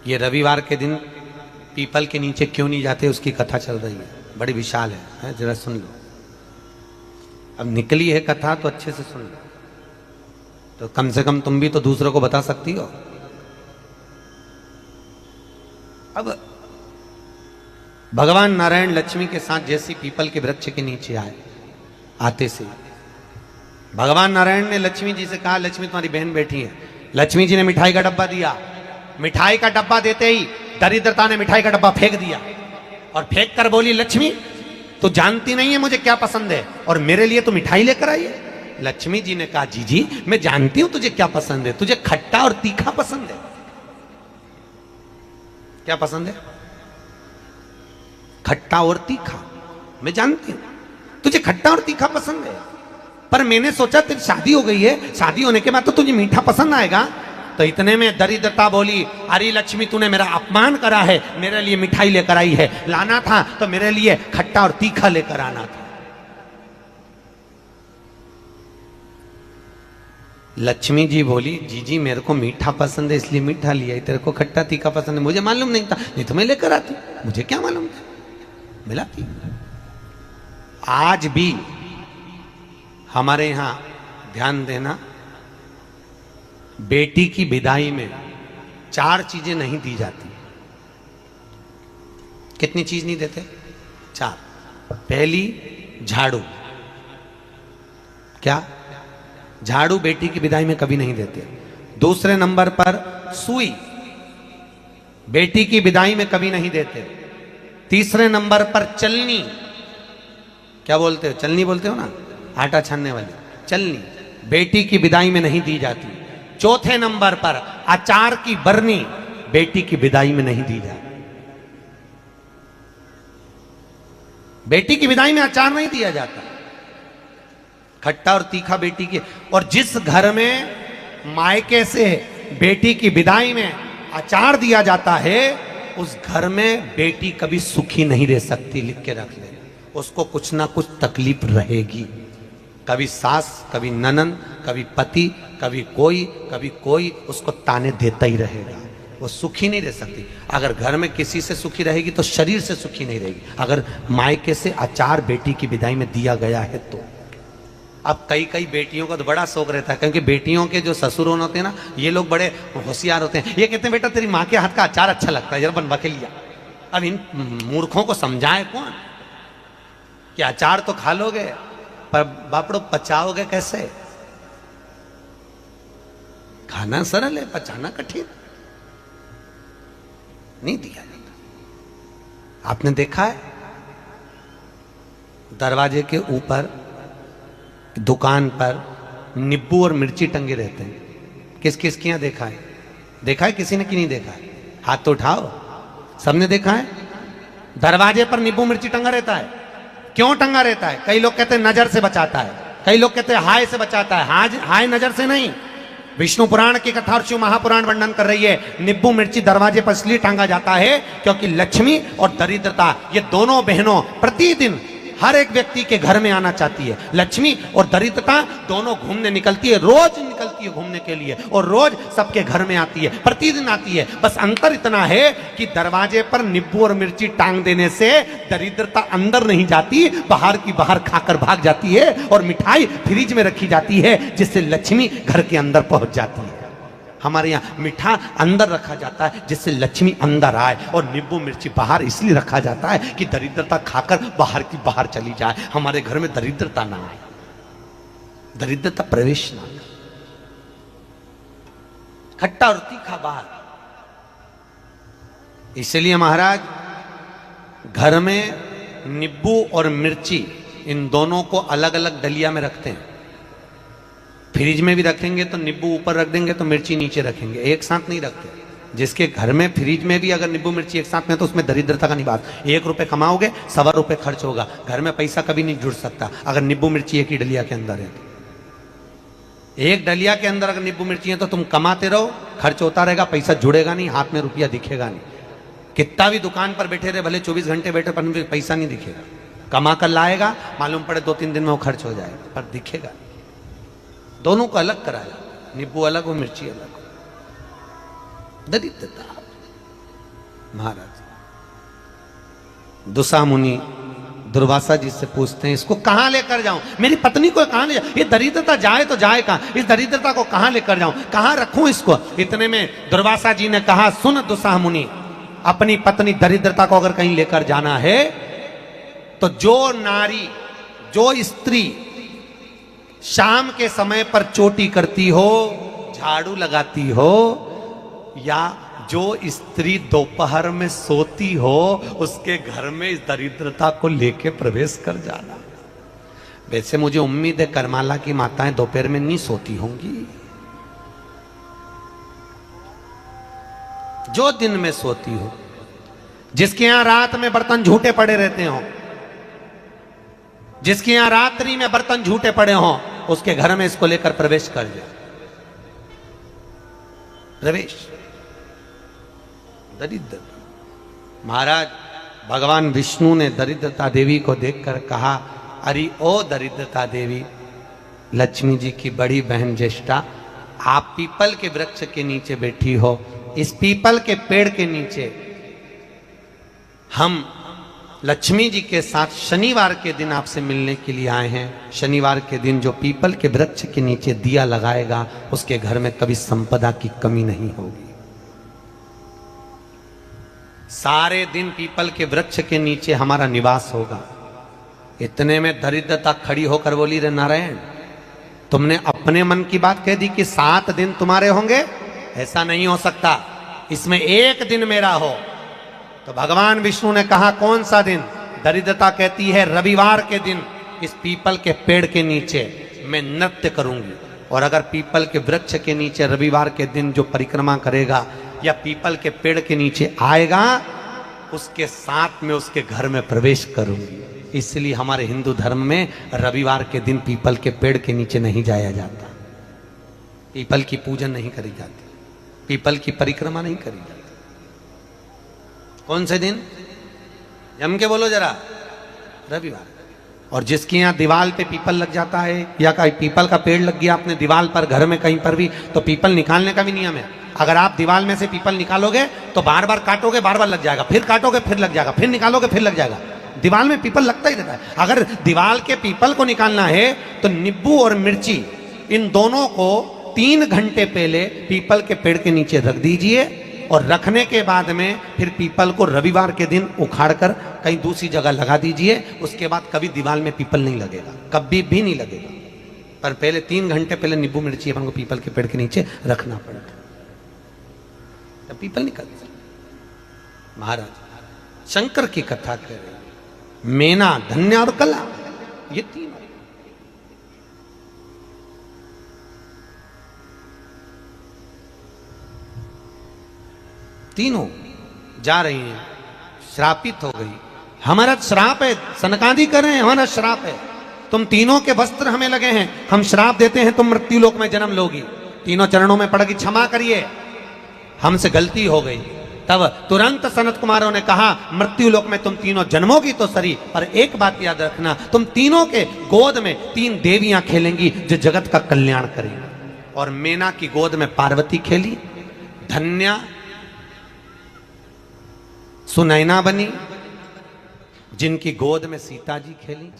ये रविवार के दिन पीपल के नीचे क्यों नहीं जाते, उसकी कथा चल रही है, बड़ी विशाल है, जरा सुन लो। अब निकली है कथा तो अच्छे से सुन लो, तो कम से कम तुम भी तो दूसरों को बता सकती हो। अब भगवान नारायण लक्ष्मी के साथ जैसी पीपल के वृक्ष के नीचे आए, आते से भगवान नारायण ने लक्ष्मी जी से कहा, लक्ष्मी तुम्हारी बहन बैठी है। लक्ष्मी जी ने मिठाई का डब्बा दिया। मिठाई का डब्बा देते ही दरिद्रता ने मिठाई का डब्बा फेंक दिया और फेंक कर बोली, लक्ष्मी तू जानती नहीं है मुझे क्या पसंद है और मेरे लिए तो मिठाई लेकर आई है। लक्ष्मी जी ने कहा, जी मैं जानती हूं तुझे क्या पसंद है, तुझे खट्टा और तीखा पसंद है। क्या पसंद है? खट्टा और तीखा। मैं जानती हूं तुझे खट्टा और तीखा पसंद है, पर मैंने सोचा तेरी शादी हो गई है, शादी होने के बाद तो तुझे मीठा पसंद आएगा। तो इतने में दरिद्रता बोली, अरे लक्ष्मी तूने मेरा अपमान करा है, मेरे लिए मिठाई लेकर आई है, लाना था तो मेरे लिए खट्टा और तीखा लेकर आना था। लक्ष्मी जी बोली, जी मेरे को मीठा पसंद है इसलिए मीठा लिया, तेरे को खट्टा तीखा पसंद है मुझे मालूम नहीं था, नहीं तो मैं लेकर आती, मुझे क्या मालूम था, मिलाती। आज भी हमारे यहां ध्यान देना, बेटी की विदाई में 4 चीजें नहीं दी जाती। कितनी चीज नहीं देते? 4। पहली, झाड़ू। क्या? झाड़ू बेटी की विदाई में कभी नहीं देते। दूसरे नंबर पर सुई, बेटी की विदाई में कभी नहीं देते। तीसरे नंबर पर चलनी। क्या बोलते हो? चलनी बोलते हो ना, आटा छानने वाली चलनी, बेटी की विदाई में नहीं दी जाती। चौथे नंबर पर अचार की बरनी, बेटी की विदाई में नहीं दी जाती। बेटी की विदाई में अचार नहीं दिया जाता, खट्टा और तीखा बेटी के। और जिस घर में मायके से बेटी की विदाई में अचार दिया जाता है, उस घर में बेटी कभी सुखी नहीं रह सकती। लिख के रख ले, उसको कुछ ना कुछ तकलीफ रहेगी। कभी सास, कभी ननन, कभी पति, कभी कोई उसको ताने देता ही रहेगा। वो सुखी नहीं रह सकती। अगर घर में किसी से सुखी रहेगी तो शरीर से सुखी नहीं रहेगी। अगर मायके से अचार बेटी की विदाई में दिया गया है तो। अब कई बेटियों का तो बड़ा शौक रहता है, क्योंकि बेटियों के जो ससुर होते हैं ना, ये लोग बड़े होशियार होते हैं। ये कहते हैं, बेटा तेरी माँ के हाथ का अचार अच्छा लगता है, जरा बनवा के लिया। अब इन मूर्खों को समझाए कौन कि अचार तो खा लोगे पर बापड़ो पचाओगे कैसे? खाना सरल है, पचाना कठिन। नहीं दिया जाता। आपने देखा है दरवाजे के ऊपर दुकान पर नींबू और मिर्ची टंगे रहते हैं। किस किस के यहां देखा है? देखा है किसी ने कि नहीं देखा है? हाथ तो उठाओ। सबने देखा है दरवाजे पर नींबू मिर्ची टंगा रहता है। क्यों टंगा रहता है? कई लोग कहते हैं नजर से बचाता है, कई लोग कहते हैं हाय से बचाता है। हाय नजर से नहीं। विष्णु पुराण की कथा और शिव महापुराण वर्णन कर रही है, नींबू मिर्ची दरवाजे पर इसलिए टांगा जाता है क्योंकि लक्ष्मी और दरिद्रता, ये दोनों बहनों प्रतिदिन हर एक व्यक्ति के घर में आना चाहती है। लक्ष्मी और दरिद्रता दोनों घूमने निकलती है, रोज निकलती है घूमने के लिए, और रोज सबके घर में आती है, प्रतिदिन आती है। बस अंतर इतना है कि दरवाजे पर नींबू और मिर्ची टांग देने से दरिद्रता अंदर नहीं जाती, बाहर की बाहर खाकर भाग जाती है, और मिठाई फ्रिज में रखी जाती है जिससे लक्ष्मी घर के अंदर पहुंच जाती है। हमारे यहाँ मीठा अंदर रखा जाता है जिससे लक्ष्मी अंदर आए, और नींबू मिर्ची बाहर इसलिए रखा जाता है कि दरिद्रता खाकर बाहर की बाहर चली जाए, हमारे घर में दरिद्रता ना आए, दरिद्रता प्रवेश ना आए। खट्टा और तीखा बाहर। इसलिए महाराज घर में नींबू और मिर्ची इन दोनों को अलग अलग डलिया में रखते हैं। फ्रिज में भी रखेंगे तो नींबू ऊपर रख देंगे तो मिर्ची नीचे रखेंगे, एक साथ नहीं रखते। जिसके घर में फ्रिज में भी अगर नींबू मिर्ची एक साथ में, तो उसमें दरिद्रता का नहीं बात। 1 रुपए कमाओगे, 1.25 रुपए खर्च होगा। घर में पैसा कभी नहीं जुड़ सकता अगर नींबू मिर्ची एक ही डलिया के अंदर है। एक डलिया के अंदर अगर नींबू मिर्ची है तो तुम कमाते रहो, खर्च होता रहेगा, पैसा जुड़ेगा नहीं, हाथ में रुपया दिखेगा नहीं। कितना भी दुकान पर बैठे रहे, भले 24 घंटे बैठे, पर पैसा नहीं दिखेगा। कमा कर लाएगा, मालूम पड़े 2-3 दिन में वो खर्च हो जाएगा, पर दिखेगा। दोनों को अलग कराया, नींबू अलग हो, मिर्ची अलग हो। दरिद्रता। महाराज दुसा मुनि दुर्वासा जी से पूछते हैं, इसको कहां लेकर जाऊं, मेरी पत्नी को कहां ले जाऊं, ये दरिद्रता जाए तो जाए कहां, इस दरिद्रता को कहां लेकर जाऊं, कहां रखूं इसको। इतने में दुर्वासा जी ने कहा, सुन दुसा मुनि, अपनी पत्नी दरिद्रता को अगर कहीं लेकर जाना है तो जो नारी, जो स्त्री शाम के समय पर चोटी करती हो, झाड़ू लगाती हो, या जो स्त्री दोपहर में सोती हो, उसके घर में इस दरिद्रता को लेके प्रवेश कर जाना। वैसे मुझे उम्मीद है करमाला की माताएं दोपहर में नहीं सोती होंगी, जो दिन में सोती हो, जिसके यहां रात में बर्तन झूठे पड़े रहते हो, जिसके यहां रात्रि में बर्तन झूठे पड़े हो, उसके घर में इसको लेकर प्रवेश कर जाए। प्रवेश दरिद्र। महाराज भगवान विष्णु ने दरिद्रता देवी को देखकर कहा, अरे ओ दरिद्रता देवी, लक्ष्मी जी की बड़ी बहन ज्येष्ठा, आप पीपल के वृक्ष के नीचे बैठी हो, इस पीपल के पेड़ के नीचे हम लक्ष्मी जी के साथ शनिवार के दिन आपसे मिलने के लिए आए हैं। शनिवार के दिन जो पीपल के वृक्ष के नीचे दिया लगाएगा, उसके घर में कभी संपदा की कमी नहीं होगी। सारे दिन पीपल के वृक्ष के नीचे हमारा निवास होगा। इतने में दरिद्रता खड़ी होकर बोली, रे नारायण, तुमने अपने मन की बात कह दी कि 7 दिन तुम्हारे होंगे, ऐसा नहीं हो सकता, इसमें एक दिन मेरा हो। तो भगवान विष्णु ने कहा, कौन सा दिन? दरिद्रता कहती है, रविवार के दिन इस पीपल के पेड़ के नीचे मैं नृत्य करूंगी, और अगर पीपल के वृक्ष के नीचे रविवार के दिन जो परिक्रमा करेगा या पीपल के पेड़ के नीचे आएगा, उसके साथ में उसके घर में प्रवेश करूंगी। इसलिए हमारे हिंदू धर्म में रविवार के दिन पीपल के पेड़ के नीचे नहीं जाया जाता, पीपल की पूजन नहीं करी जाती, पीपल की परिक्रमा नहीं करी जाती। कौन से दिन? जम के बोलो जरा, रविवार। और जिसके यहाँ दीवार पे पीपल लग जाता है, या कहीं पीपल का पेड़ लग गया अपने दीवार पर, घर में कहीं पर भी, तो पीपल निकालने का भी नियम है। अगर आप दीवार में से पीपल निकालोगे तो बार बार काटोगे, बार बार लग जाएगा, फिर काटोगे फिर लग जाएगा, फिर निकालोगे फिर लग जाएगा। दीवार में पीपल लगता ही रहता है। अगर दीवार के पीपल को निकालना है तो नींबू और मिर्ची, इन दोनों को 3 घंटे पहले पीपल के पेड़ के नीचे रख दीजिए, और रखने के बाद में फिर पीपल को रविवार के दिन उखाड़कर कहीं दूसरी जगह लगा दीजिए। उसके बाद कभी दीवार में पीपल नहीं लगेगा, कभी भी नहीं लगेगा। पर पहले 3 घंटे पहले नींबू मिर्ची अपन को पीपल के पेड़ के नीचे रखना पड़ेगा, तब पीपल निकलता। महाराज शंकर की कथा कह रहे, मेना, धन्य और कला, ये 3 तीनों जा रही हैं, श्रापित हो गई। हमारा श्राप है, सनकादि कर रहे हैं, हमारा श्राप है, तुम तीनों के वस्त्र हमें लगे हैं, हम श्राप देते हैं, तुम मृत्यु लोक में जन्म लोगी। तीनों चरणों में पड़ गई, क्षमा करिए, हमसे गलती हो गई। तब तुरंत सनत कुमारों ने कहा, मृत्यु लोक में तुम तीनों जन्मोगी तो सही, पर एक बात याद रखना, तुम तीनों के गोद में 3 देवियां खेलेंगी जो जगत का कल्याण करेंगी। और मेना की गोद में पार्वती खेली, धन्या सुनैना बनी, जिनकी गोद में सीता जी खेली।